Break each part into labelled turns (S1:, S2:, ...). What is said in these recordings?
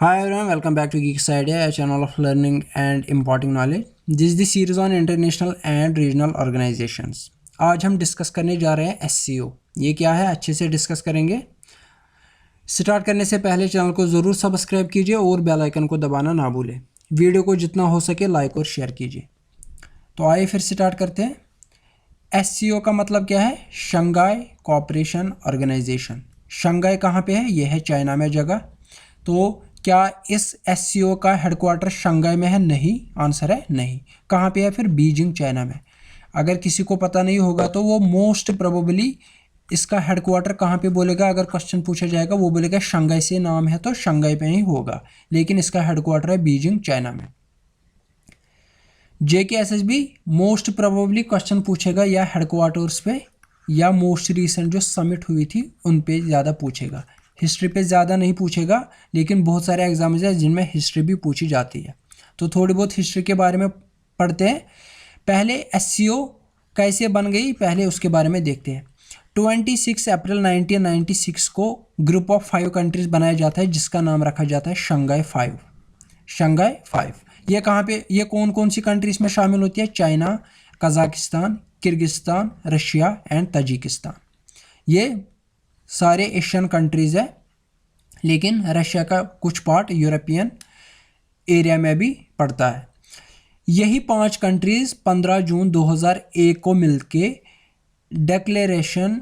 S1: Hi everyone, welcome back to Geeks Idea, a channel of learning and imparting knowledge. This is the series on international and regional organizations. आज हम discuss करने जा रहे हैं SEO. ये क्या है अच्छे से डिस्कस करेंगे. स्टार्ट करने से पहले चैनल को ज़रूर सब्सक्राइब कीजिए और बेल आइकन को दबाना ना भूलें. वीडियो को जितना हो सके लाइक और शेयर कीजिए. तो आइए फिर स्टार्ट करते हैं. SEO का मतलब क्या है? Shanghai cooperation organisation. शंघाई कहाँ पे है? ये है चाइना में जगह. तो क्या इस SEO का हेडक्वार्टर शंघाई में है? नहीं. आंसर है नहीं. कहाँ पे है फिर? बीजिंग चाइना में. अगर किसी को पता नहीं होगा तो वो मोस्ट प्रोबेबली इसका हेडक्वार्टर कहाँ पे बोलेगा. अगर क्वेश्चन पूछा जाएगा वो बोलेगा शंघाई से नाम है तो शंघाई पे ही होगा, लेकिन इसका हेडक्वार्टर है बीजिंग चाइना में. JKSSB मोस्ट प्रोबेबली क्वेश्चन पूछेगा या हेडक्वार्टर्स पे या मोस्ट रिसेंट जो समिट हुई थी उन पे ज़्यादा पूछेगा. हिस्ट्री पे ज़्यादा नहीं पूछेगा, लेकिन बहुत सारे एग्जाम्स हैं जिनमें हिस्ट्री भी पूछी जाती है. तो थोड़ी बहुत हिस्ट्री के बारे में पढ़ते हैं. पहले SEO कैसे बन गई पहले उसके बारे में देखते हैं. 26 अप्रैल 1996 को ग्रुप ऑफ 5 कंट्रीज बनाया जाता है जिसका नाम रखा जाता है शंघाई 5. शंघाई 5 ये कहाँ पे, ये कौन कौन सी कंट्रीज में शामिल होती है? China, Kazakhstan, Kyrgyzstan, Russia and Tajikistan. ये सारे एशियन कंट्रीज़ है, लेकिन रशिया का कुछ पार्ट यूरोपियन एरिया में भी पड़ता है. यही 5 कंट्रीज़ 15 जून 2001 को मिलके डिक्लेरेशन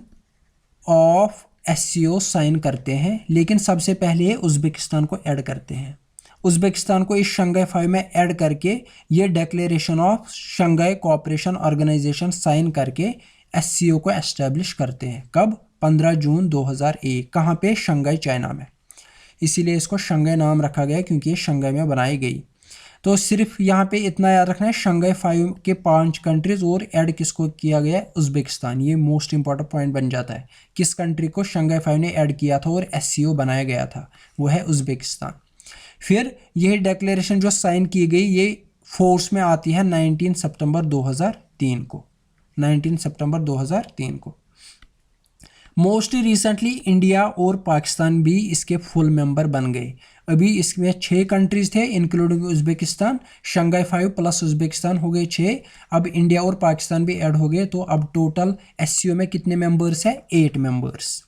S1: ऑफ SEO साइन करते हैं, लेकिन सबसे पहले उज़्बेकिस्तान को ऐड करते हैं. उज़्बेकिस्तान को इस शंघाई 5 में ऐड करके ये declaration of Shanghai cooperation organisation sign करके SEO को एस्टेब्लिश करते हैं. कब? 15 जून 2001. कहाँ पे? शंघाई चाइना में. इसीलिए इसको शंघाई नाम रखा गया क्योंकि ये शंघाई में बनाई गई. तो सिर्फ यहाँ पे इतना याद रखना है, शंघाई 5 के 5 कंट्रीज और ऐड किसको किया गया है? उज़्बेकिस्तान. ये मोस्ट इंपॉर्टेंट पॉइंट बन जाता है. किस कंट्री को शंघाई 5 ने ऐड किया था और SEO बनाया गया था? वो है उज़्बेकिस्तान. फिर यह डिक्लेरेशन जो साइन की गई ये फोर्स में आती है 19 सितंबर 2003 को. 19 सितंबर 2003 को. मोस्ट रिसेंटली इंडिया और पाकिस्तान भी इसके फुल मेंबर बन गए. अभी इसमें 6 कंट्रीज थे including Uzbekistan. Shanghai 5 plus Uzbekistan हो गए 6. अब इंडिया और पाकिस्तान भी ऐड हो गए. तो अब टोटल SEO में कितने मेंबर्स है? 8 मेंबर्स.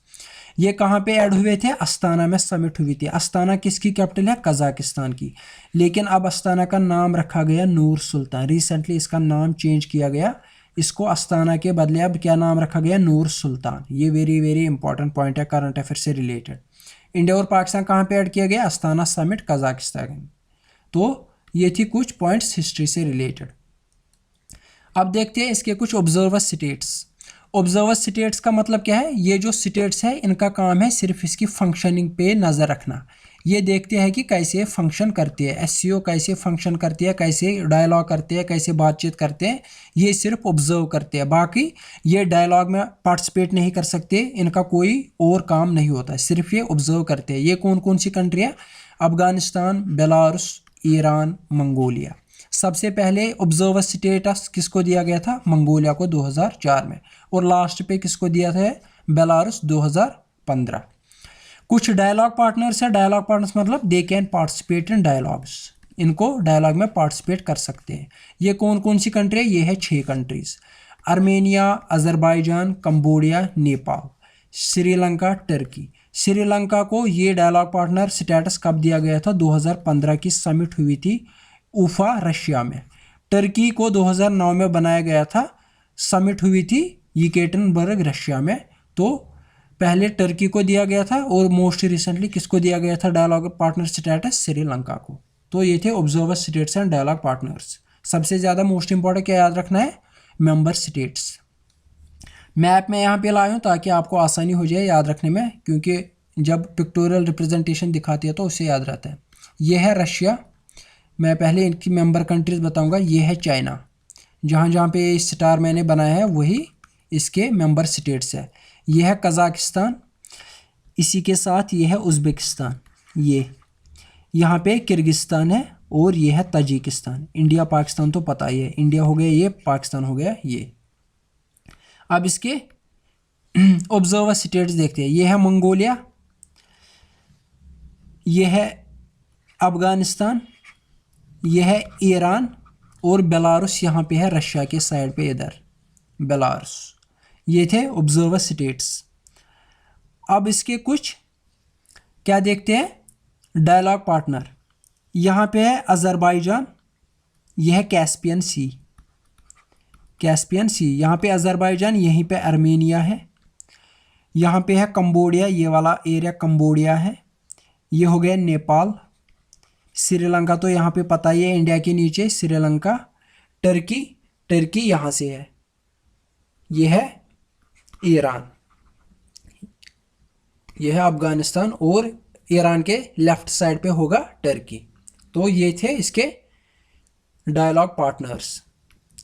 S1: ये कहाँ पे ऐड हुए थे? अस्ताना में समिट हुई थी. अस्ताना किसकी कैपिटल है? कजाकिस्तान की. लेकिन अब अस्ताना का नाम रखा गया नूर सुल्तान. रिसेंटली इसका नाम चेंज किया गया. इसको अस्ताना के बदले अब क्या नाम रखा गया? नूर सुल्तान. ये वेरी वेरी इंपॉर्टेंट पॉइंट है करंट अफेयर से रिलेटेड. इंडिया और पाकिस्तान कहाँ पे ऐड किया गया? Astana summit Kazakhstan. तो ये थी कुछ पॉइंट्स हिस्ट्री से रिलेटेड. अब देखते हैं इसके कुछ ऑब्जर्वर स्टेट्स. ऑब्जर्वर स्टेट्स का मतलब क्या है? ये जो स्टेट्स है इनका काम है सिर्फ इसकी फंक्शनिंग पे नज़र रखना. ये देखते हैं कि कैसे फंक्शन करती है, SEO कैसे फंक्शन करती है, कैसे डायलॉग करते हैं, कैसे बातचीत करते हैं. ये सिर्फ ऑब्जर्व करते हैं. बाकी ये डायलॉग में पार्टिसिपेट नहीं कर सकते, इनका कोई और काम नहीं होता है, सिर्फ ये ऑब्जर्व करते हैं. ये कौन कौन सी कंट्री है? Afghanistan, Belarus, Iran, Mongolia. सबसे पहले ऑब्जर्वर स्टेटस किसको दिया गया था? मंगोलिया को 2004 में. और लास्ट पे किसको दिया था? बेलारूस 2015. कुछ डायलॉग पार्टनर्स है. डायलॉग पार्टनर्स मतलब they can participate in dialogues. इनको डायलॉग में पार्टिसिपेट कर सकते हैं. ये कौन कौन सी कंट्री है? ये है 6 countries. Armenia, Azerbaijan, Cambodia, Nepal, Sri Lanka, Turkey. Sri Lanka को ये डायलॉग पार्टनर स्टेटस कब दिया गया था? 2015 की समिट हुई थी उफा रशिया में. टर्की को 2009 में बनाया गया था, समिट हुई थी येकेटनबर्ग रशिया में. तो पहले टर्की को दिया गया था और मोस्ट रिसेंटली किसको दिया गया था डायलॉग पार्टनर स्टेटस? श्रीलंका को. तो ये थे observer states and dialogue partners. सबसे ज़्यादा मोस्ट इंपॉर्टेंट क्या याद रखना है? Member states. मैप में यहाँ पे लाया हूँ ताकि आपको आसानी हो जाए याद रखने में, क्योंकि जब पिक्टोरियल रिप्रेजेंटेशन दिखाती है तो उसे याद रहता है. ये है रशिया. मैं पहले इनकी मेंबर कंट्रीज बताऊंगा. ये है चाइना. जहाँ जहाँ पे स्टार मैंने बनाया है वही इसके मेंबर स्टेट्स है. ये है कजाकिस्तान. इसी के साथ ये है उज़्बेकिस्तान. ये यहाँ पे किर्गिस्तान है और ये है तजिकिस्तान. इंडिया पाकिस्तान तो पता ही है. इंडिया हो गया ये, पाकिस्तान हो गया ये. अब इसके ऑब्जर्वर स्टेट्स देखते हैं. ये है मंगोलिया, ये है अफगानिस्तान, यह है ईरान, और बेलारूस यहाँ पे है रशिया के साइड पे इधर बेलारूस। ये थे ऑब्जर्वर स्टेट्स। अब इसके कुछ क्या देखते हैं, डायलॉग पार्टनर। यहाँ पे है अज़रबैजान, यह है कैस्पियन सी, कैस्पियन सी, यहाँ पे अज़रबैजान, यहीं पे आर्मेनिया है। यहाँ पे है कंबोडिया, ये वाला एरिया कंबोडिया है। ये हो गया नेपाल। श्रीलंका तो यहाँ पे पता ही है, इंडिया के नीचे श्रीलंका। टर्की, टर्की यहाँ से है। ये है ईरान, यह है अफगानिस्तान, और ईरान के लेफ्ट साइड पे होगा टर्की। तो ये थे इसके डायलॉग पार्टनर्स।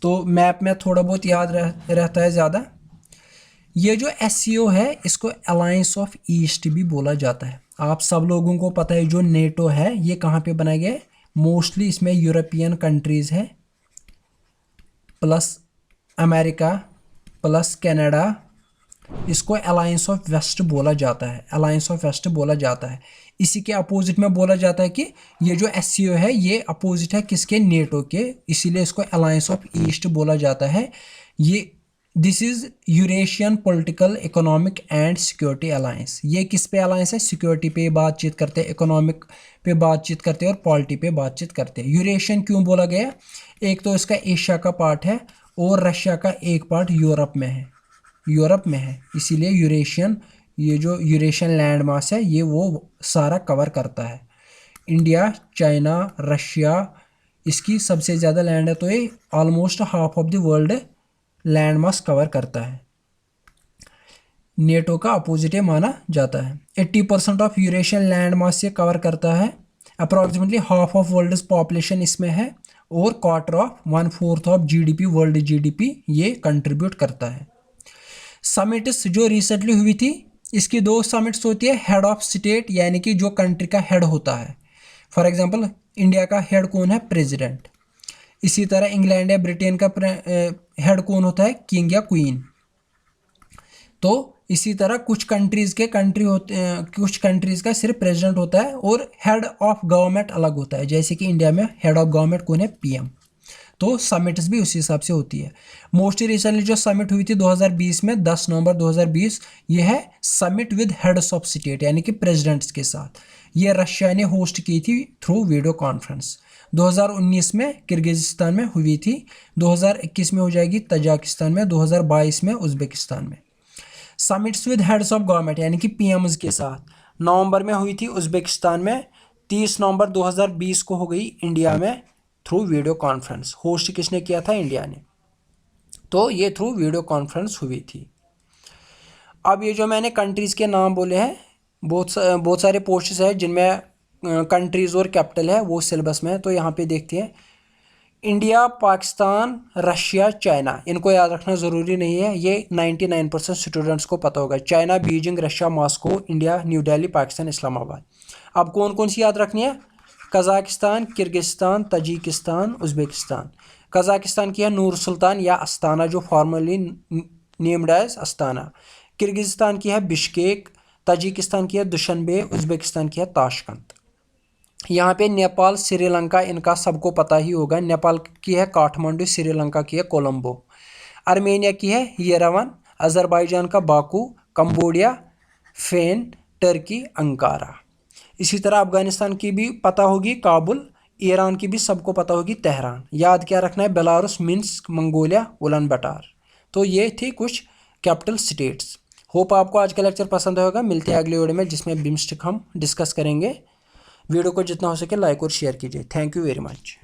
S1: तो मैप में थोड़ा बहुत याद रहता है ज़्यादा। ये जो SCO है इसको अलायंस ऑफ ईस्ट भी बोला जाता है। आप सब लोगों को पता है जो नेटो है ये कहाँ पे बनाया गया है, मोस्टली इसमें यूरोपियन कंट्रीज़ है प्लस अमेरिका प्लस कनाडा। इसको अलायंस ऑफ वेस्ट बोला जाता है, अलायंस ऑफ वेस्ट बोला जाता है। इसी के अपोजिट में बोला जाता है कि ये जो SCO है ये अपोजिट है किसके, नेटो के, इसीलिए इसको अलायंस ऑफ ईस्ट बोला जाता है। ये this is Eurasian political economic and security alliance. ये किस पे अलायंस है, सिक्योरिटी पे बातचीत करते हैं, इकोनॉमिक पे बातचीत करते हैं और पॉलिटी पे बातचीत करते हैं। यूरेशियन क्यों बोला गया, एक तो इसका एशिया का पार्ट है और रशिया का एक पार्ट यूरोप में है, यूरोप में है, इसीलिए यूरेशियन, ये जो यूरेशियन लैंड मास है ये वो सारा कवर करता है। इंडिया, चाइना, रशिया, इसकी सबसे ज़्यादा लैंड है, तो ये almost half of the world land mass cover करता है। नेटो का अपोजिट माना जाता है। 80% ऑफ यूरेशियन लैंड मास से कवर करता है। Approximately half of world population इसमें है और quarter of 1/4 of GDP, world GDP ये कंट्रीब्यूट करता है। समिट्स जो रिसेंटली हुई थी, इसकी 2 समिट्स होती है, हेड ऑफ स्टेट यानी कि जो कंट्री का हेड होता है। फॉर एग्जांपल इंडिया का हेड कौन है, प्रेसिडेंट। इसी तरह इंग्लैंड या ब्रिटेन का हेड कौन होता है, किंग या क्वीन। तो इसी तरह कुछ कंट्रीज़ कुछ कंट्रीज़ का सिर्फ प्रेसिडेंट होता है और हेड ऑफ गवर्नमेंट अलग होता है। जैसे कि इंडिया में हेड ऑफ गवर्नमेंट कौन है, PM। तो समिट्स भी उसी हिसाब से होती है। मोस्ट रिसेंटली जो समिट हुई थी 2020 में, 10 नवंबर 2020, ये है summit with heads of state यानी कि प्रेसिडेंट्स के साथ। ये रशिया ने होस्ट की थी थ्रू वीडियो कॉन्फ्रेंस। 2019 में किर्गिज़स्तान में हुई थी, 2021 में हो जाएगी तजाकिस्तान में, 2022 में उज़्बेकिस्तान में। Summits with heads of government यानी कि PMs के साथ नवंबर में हुई थी उज़्बेकिस्तान में, 30 नवंबर 2020 को हो गई इंडिया में थ्रू वीडियो कॉन्फ्रेंस। होस्ट किसने किया था, इंडिया ने। तो ये थ्रू वीडियो कॉन्फ्रेंस हुई थी। अब ये जो मैंने कंट्रीज़ के नाम बोले हैं, बहुत सारे पोस्ट्स हैं जिनमें कंट्रीज़ और कैपिटल है, वो सिलेबस में है। तो यहाँ पे देखते हैं, इंडिया, पाकिस्तान, रशिया, चाइना, इनको याद रखना ज़रूरी नहीं है, ये 99% स्टूडेंट्स को पता होगा। China Beijing, Russia Moscow, India New Delhi, Pakistan Islamabad. अब कौन कौन सी याद रखनी है, Kazakhstan, Kyrgyzstan, Tajikistan, Uzbekistan. Kazakhstan की है नूर सुल्तान या अस्ताना, जो formerly named as Astana. Kyrgyzstan की है बिश्केक, तजिकिस्तान की है दुशनबे, उज़्बेकिस्तान की है ताशकंद। यहाँ पे नेपाल, श्रीलंका, इनका सबको पता ही होगा। नेपाल की है काठमांडू, श्रीलंका की है कोलंबो। आर्मेनिया की है येरेवन, अज़रबैजान का बाकू, कंबोडिया फेन, टर्की अंकारा। इसी तरह अफगानिस्तान की भी पता होगी काबुल, ईरान की भी सबको पता होगी तेहरान। याद क्या रखना है, बेलारूस, मिन्स्क, मंगोलिया, उलान बटार। तो ये थी कुछ कैपिटल स्टेट्स। होप आपको आज का लेक्चर पसंद होगा। मिलते हैं अगले वीडियो में जिसमें बिम्स्टेक हम डिस्कस करेंगे। वीडियो को जितना हो सके लाइक और शेयर कीजिए। Thank you very much.